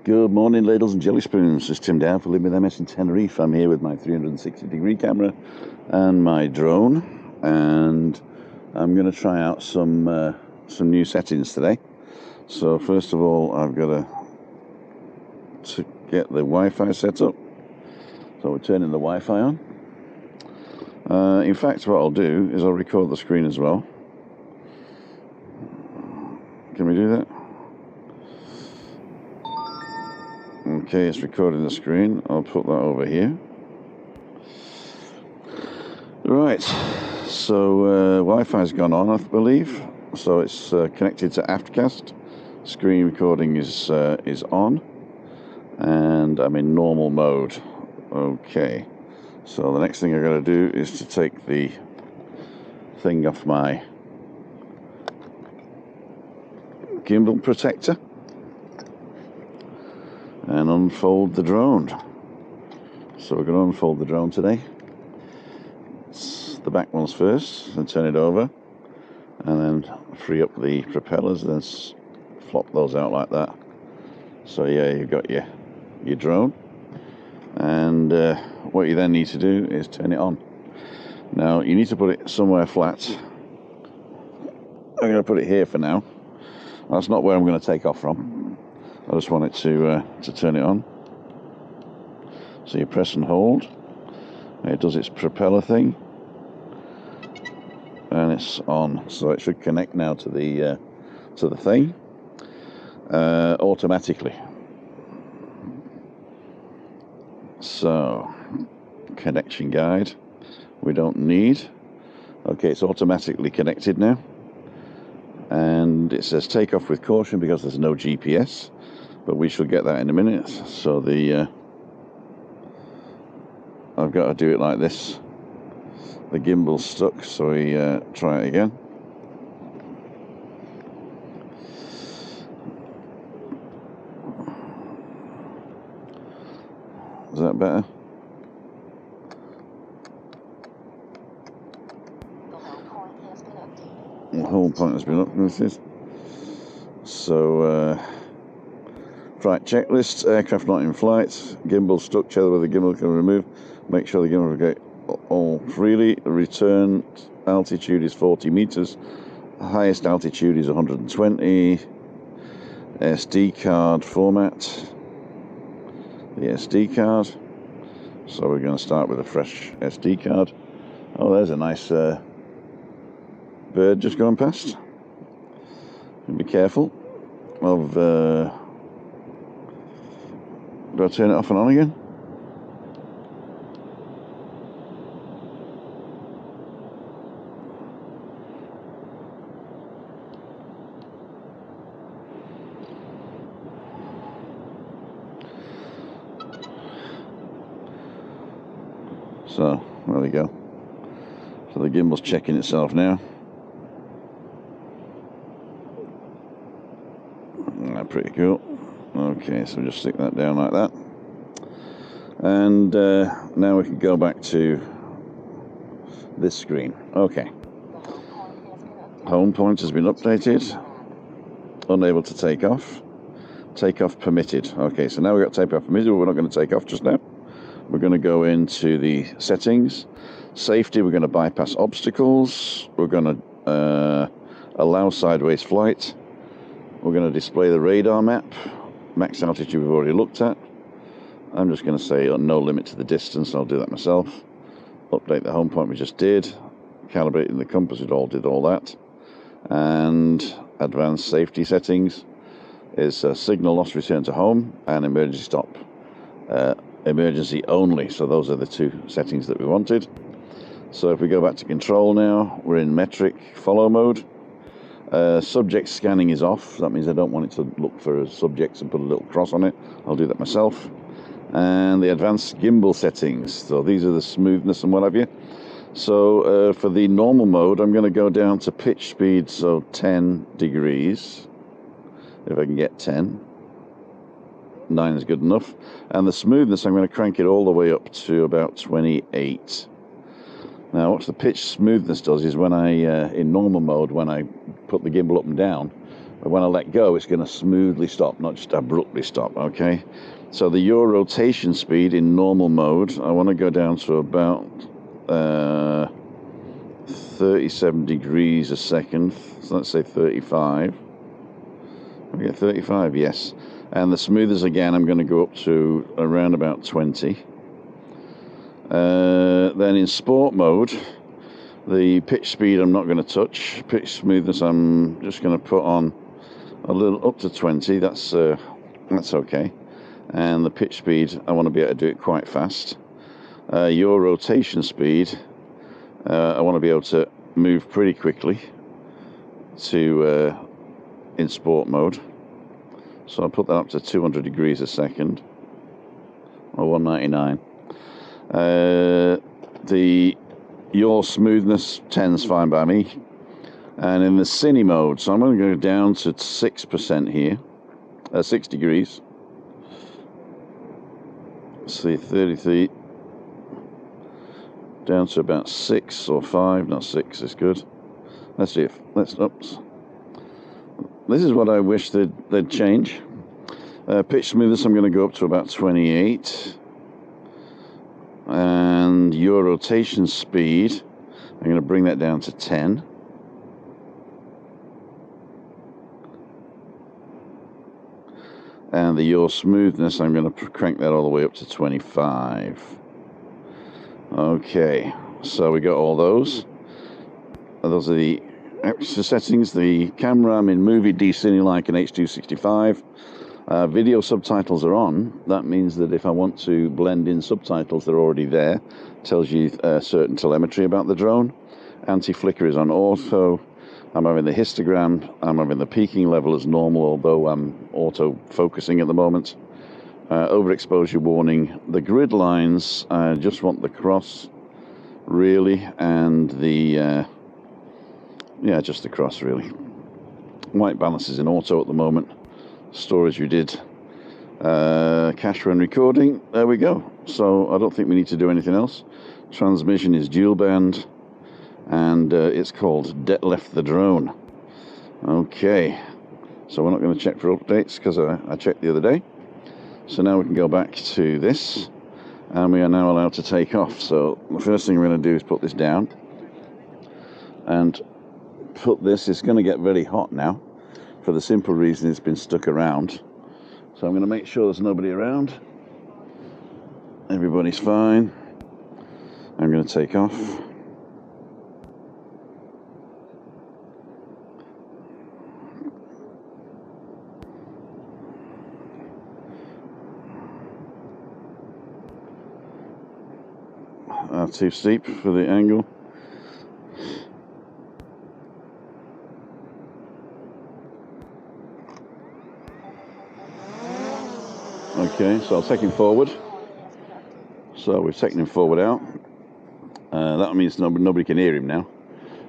Good morning, ladles and jelly spoons. This is Tim Down for Live with MS in Tenerife. I'm here with my 360-degree camera and my drone, and I'm going to try out some new settings today. So first of all, I've got to get the Wi-Fi set up. So we're turning the Wi-Fi on. In fact, what I'll do is I'll record the screen as well. Can we do that? Okay, it's recording the screen. I'll put that over here. Right, so Wi-Fi's gone on, I believe. So it's connected to Aftcast. Screen recording is on, and I'm in normal mode. Okay, so the next thing I've got to do is to take the thing off my gimbal protector and unfold the drone. So we're going to unfold the drone today. It's the back ones first, and turn it over, and then free up the propellers, then flop those out like that. So yeah, you've got your drone, and what you then need to do is turn it on. Now you need to put it somewhere flat. I'm going to put it here for now. That's not where I'm going to take off from. I just want it to turn it on. So you press and hold. It does its propeller thing, and it's on. So it should connect now to the thing automatically. So connection guide we don't need. Okay, it's automatically connected now, and it says take off with caution because there's no GPS. But we shall get that in a minute. So I've got to do it like this. The gimbal's stuck, so we try it again. Is that better? The whole point has been updated. So flight checklist, aircraft not in flight, gimbal stuck, check whether the gimbal can remove, make sure the gimbal will go all freely, return altitude is 40 meters, highest altitude is 120, SD card format, the SD card, so we're going to start with a fresh SD card. Oh, there's a nice bird just going past. Be careful of do I turn it off and on again? So there we go. So the gimbal's checking itself now. Pretty cool. Okay, so just stick that down like that, and now we can go back to this screen. Okay, home point has been updated. Unable to take off. Takeoff permitted. Okay, so now we've got takeoff permitted, but we're not going to take off just now. We're going to go into the settings. Safety, we're going to bypass obstacles. We're going to allow sideways flight. We're going to display the radar map. Max altitude we've already looked at. I'm just going to say no limit to the distance. I'll do that myself. Update the home point we just did. Calibrating the compass, it all did all that. And advanced safety settings is signal loss, return to home, and emergency stop. Emergency only. So those are the two settings that we wanted. So if we go back to control now, we're in metric follow mode. Subject scanning is off. That means I don't want it to look for subjects and put a little cross on it. I'll do that myself. And the advanced gimbal settings. So these are the smoothness and what have you. So for the normal mode, I'm going to go down to pitch speed, so 10 degrees. If I can get 10. 9 is good enough. And the smoothness, I'm going to crank it all the way up to about 28. Now, what the pitch smoothness does is when I, in normal mode, when I put the gimbal up and down, But when I let go, it's going to smoothly stop, not just abruptly stop, okay? So the yaw rotation speed in normal mode, I want to go down to about 37 degrees a second. So let's say 35. We get 35, yes. And the smoothers again, I'm going to go up to around about 20. Then in sport mode, the pitch speed I'm not going to touch. Pitch smoothness I'm just going to put on a little up to 20. That's okay. And the pitch speed, I want to be able to do it quite fast. Yaw rotation speed, I want to be able to move pretty quickly to in sport mode. So I'll put that up to 200 degrees a second, or 199. The yaw smoothness 10's fine by me. And in the cine mode, so I'm going to go down to 6% here, 6 degrees. Let's see, 33, down to about 6 or 5, not 6 is good. Let's see if, oops. This is what I wish they'd change. Pitch smoothness, I'm going to go up to about 28. And yaw rotation speed, I'm going to bring that down to 10. And the yaw smoothness, I'm going to crank that all the way up to 25. Okay, so we got all those. Those are the extra settings. The camera, I'm in movie D-Cine like an H.265. Video subtitles are on. That means that if I want to blend in subtitles, they're already there. Tells you certain telemetry about the drone. Anti-flicker is on auto. I'm having the histogram. I'm having the peaking level as normal, although I'm auto focusing at the moment. Overexposure warning. The grid lines, I just want the cross, really, and the yeah, just the cross, really. White balance is in auto at the moment. Storage we did. Cache when recording. There we go. So I don't think we need to do anything else. Transmission is dual band. And it's called Left the Drone. Okay, so we're not going to check for updates because I checked the other day. So now we can go back to this, and we are now allowed to take off. So the first thing we're going to do is put this down, and put this. It's going to get very hot now, for the simple reason it's been stuck around. So I'm going to make sure there's nobody around. Everybody's fine. I'm going to take off. Too steep for the angle. Okay, so I'll take him forward. So we've taken him forward out. That means nobody can hear him now.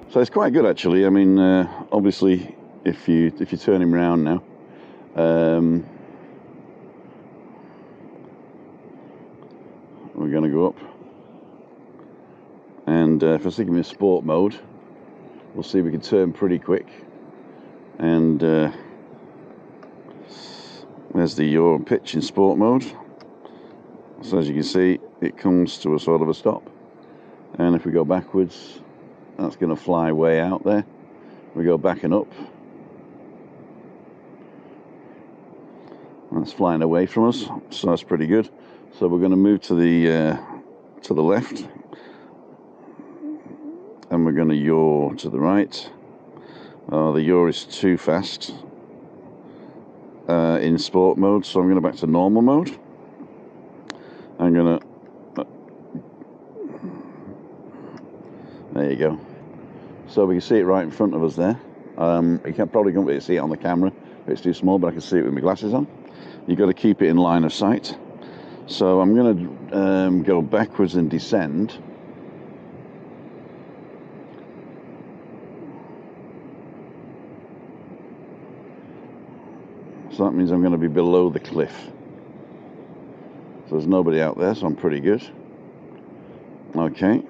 So it's quite good actually. I mean, obviously, if you turn him around now, we're going to go up. And if I stick him in sport mode, we'll see we can turn pretty quick. And there's the yaw pitch in sport mode. So as you can see, it comes to a sort of a stop. And if we go backwards, that's going to fly way out there. We go back and up. That's flying away from us, so that's pretty good. So we're going to move to the left. And we're going to yaw to the right. The yaw is too fast in sport mode, so I'm going back to normal mode. I'm going to... there you go. So we can see it right in front of us there. You can probably can't really see it on the camera. It's too small, but I can see it with my glasses on. You've got to keep it in line of sight. So I'm going to go backwards and descend. So that means I'm going to be below the cliff. So there's nobody out there, so I'm pretty good. Okay.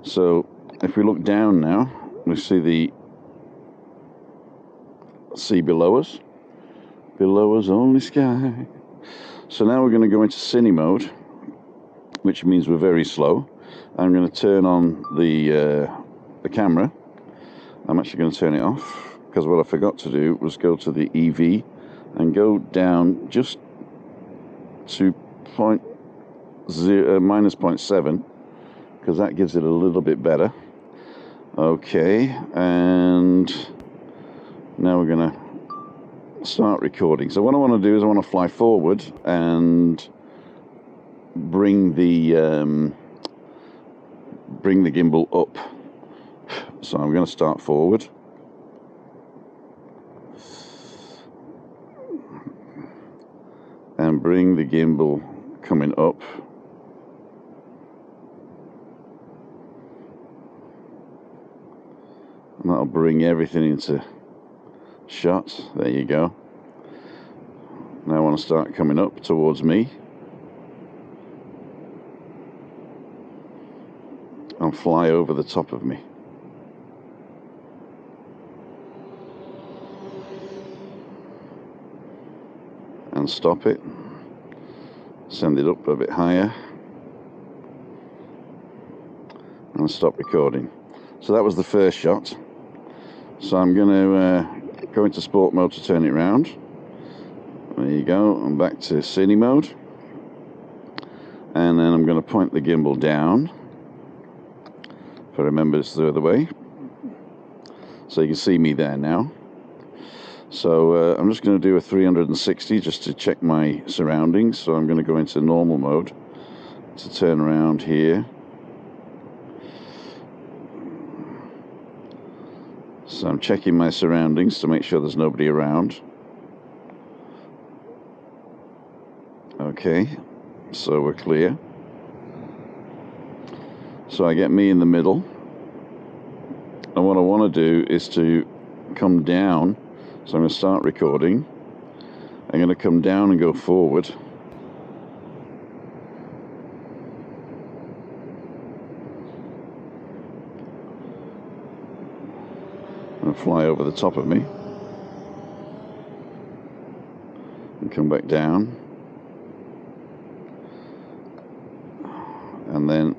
So if we look down now, we see the see below us. Below us only sky. So now we're going to go into cine mode, which means we're very slow. I'm going to turn on the camera. I'm actually going to turn it off, because what I forgot to do was go to the EV and go down just to minus 0.7, because that gives it a little bit better. Okay, and now we're going to start recording. So what I want to do is I want to fly forward and bring the gimbal up. So I'm going to start forward. And bring the gimbal coming up. And that'll bring everything into shot. There you go. Now I want to start coming up towards me. And fly over the top of me. And stop it. Send it up a bit higher. And stop recording. So that was the first shot. So I'm going to go into sport mode to turn it around. There you go. I'm back to cine mode. And then I'm going to point the gimbal down. If I remember, it's the other way. So you can see me there now. So I'm just going to do a 360 just to check my surroundings. So I'm going to go into normal mode to turn around here. So I'm checking my surroundings to make sure there's nobody around. Okay, so we're clear. So I get me in the middle. And what I want to do is to come down. So I'm going to start recording. I'm going to come down and go forward. And fly over the top of me. And come back down. And then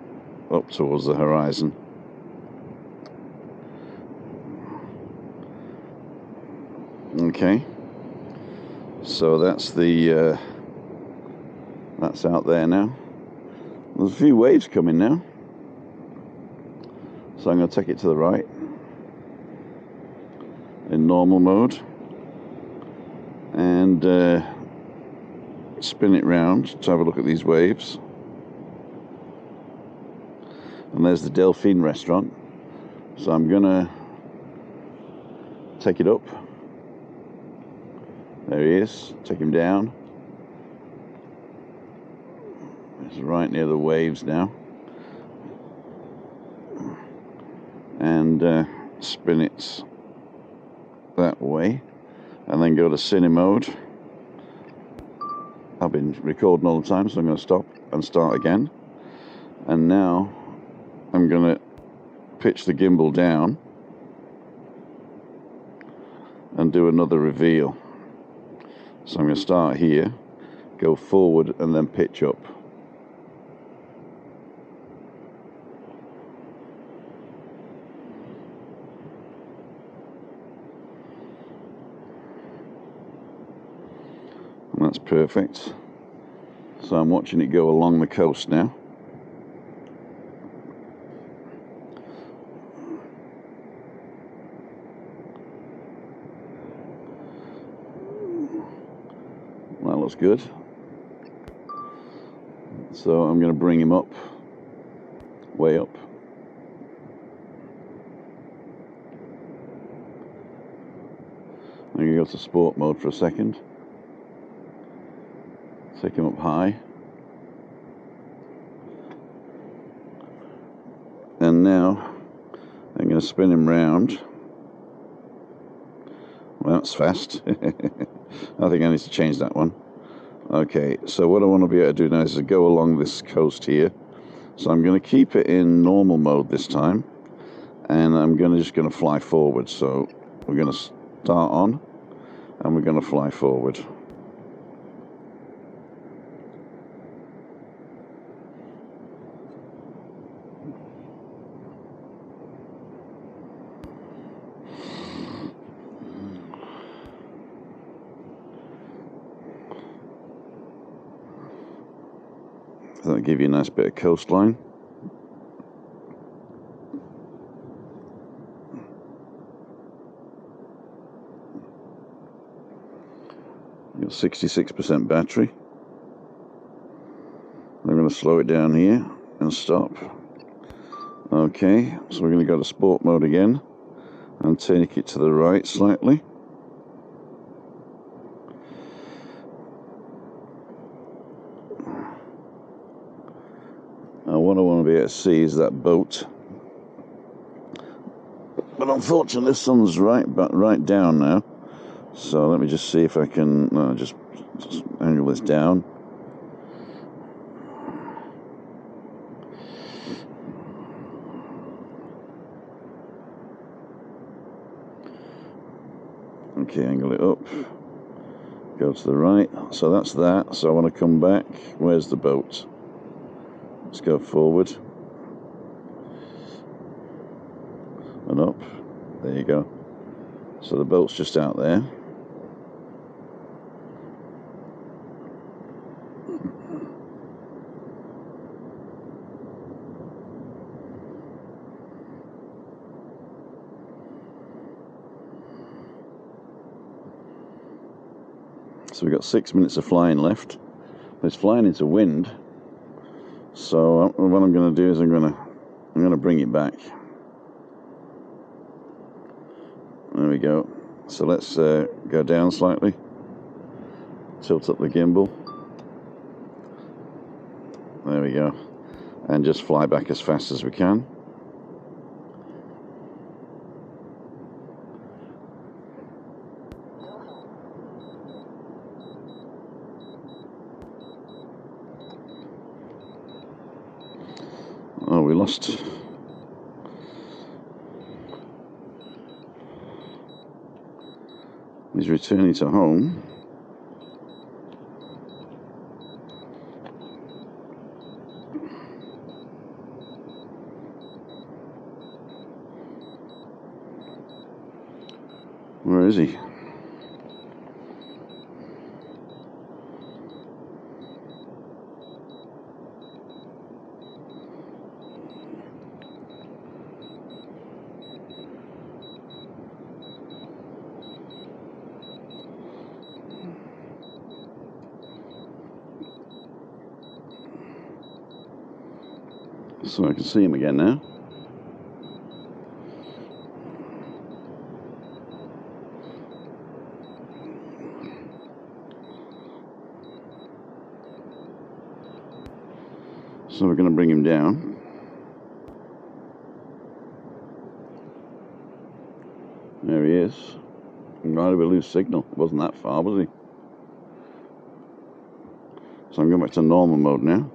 up towards the horizon. Okay, so that's the that's out there now. There's a few waves coming now, so I'm going to take it to the right in normal mode and spin it round to have a look at these waves. And there's the Delphine restaurant, so I'm going to take it up. There he is. Take him down. It's right near the waves now. And spin it that way. And then go to cine mode. I've been recording all the time, so I'm going to stop and start again. And now I'm going to pitch the gimbal down and do another reveal. So I'm going to start here, go forward and then pitch up. And that's perfect. So I'm watching it go along the coast now. That looks good. So I'm going to bring him up, way up. I'm going to go to sport mode for a second. Take him up high. And now I'm going to spin him round. Well, that's fast. I think I need to change that one. Okay, so what I want to be able to do now is to go along this coast here. So I'm going to keep it in normal mode this time. And I'm just going to fly forward. So we're going to start on. and we're going to fly forward. That'll give you a nice bit of coastline. Got 66% battery. I'm going to slow it down here and stop. Okay, so we're going to go to sport mode again and take it to the right slightly. Now what I want to be able to see is that boat, but unfortunately the sun's right down now. So let me just see if I can just angle this down. Okay, angle it up. Go to the right. So that's that. So I want to come back. Where's the boat? Let's go forward and up. There you go. So the boat's just out there. So we've got 6 minutes of flying left. It's flying into wind. So what I'm going to do is I'm going to bring it back. There we go. So let's go down slightly. Tilt up the gimbal. There we go. And just fly back as fast as we can. Oh, we lost. He's returning to home. Where is he? So I can see him again now. So we're going to bring him down. There he is. Right, we lose signal. Wasn't that far, was he? So I'm going back to normal mode now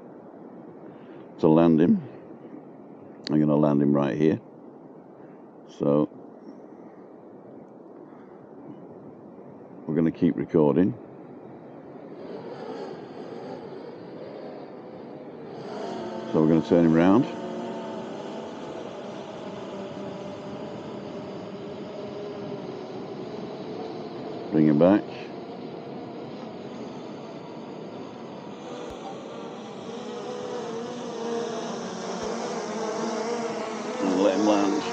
to land him. I'm going to land him right here. So we're going to keep recording. So we're going to turn him round. Bring him back. And let him land.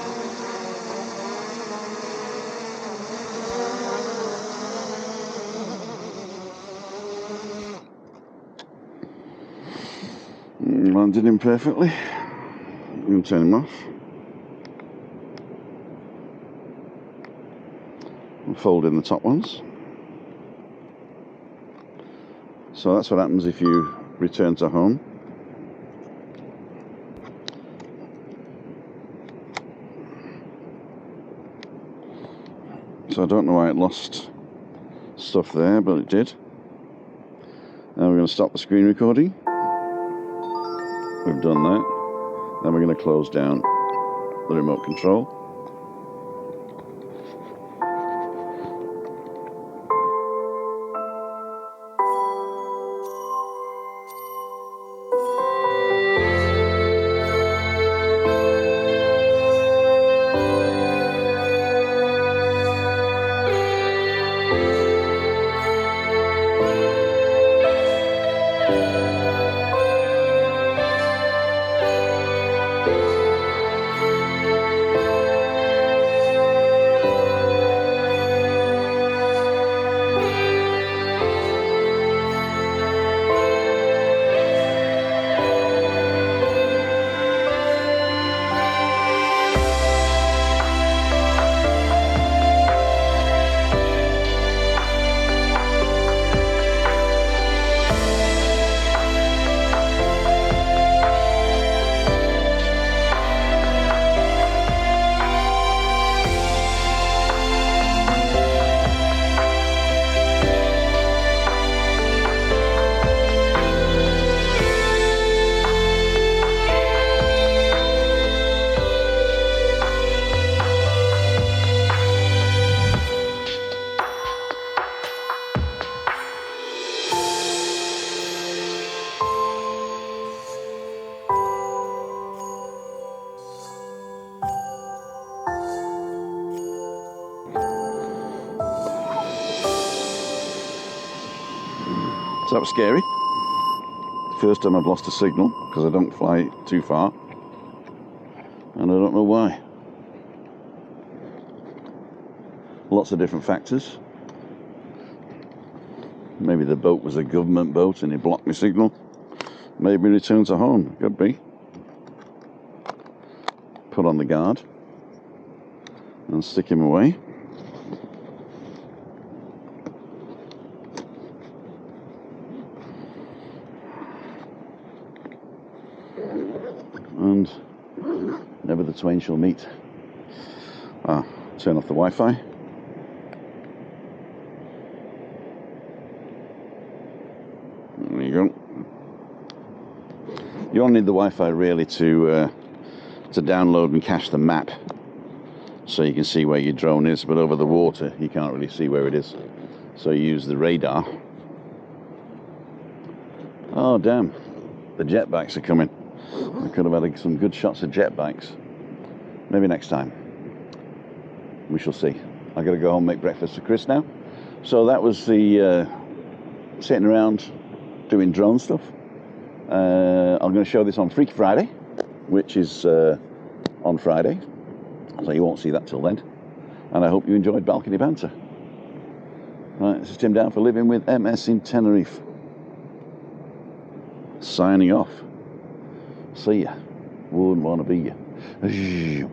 Landed him perfectly. I'm going to turn him off. And fold in the top ones. So that's what happens if you return to home. So I don't know why it lost stuff there, but it did. Now we're going to stop the screen recording. We've done that. Then we're going to close down the remote control. So that was scary. First time I've lost a signal, because I don't fly too far. And I don't know why. Lots of different factors. Maybe the boat was a government boat and it blocked my signal. Maybe return to home. Could be. Put on the guard. And stick him away. And never the twain shall meet. Turn off the Wi-Fi. There you go. You only need the Wi-Fi really to download and cache the map, so you can see where your drone is. But over the water, you can't really see where it is. So you use the radar. Oh damn! The jetbikes are coming. I could have had some good shots of jetbikes. Maybe next time. We shall see. I got to go home and make breakfast for Chris now. So that was the sitting around doing drone stuff. I'm going to show this on Freaky Friday, which is on Friday. So you won't see that till then. And I hope you enjoyed Balcony Banter. Right, this is Tim Down for Living with MS in Tenerife. Signing off. See ya. Wouldn't want to be you.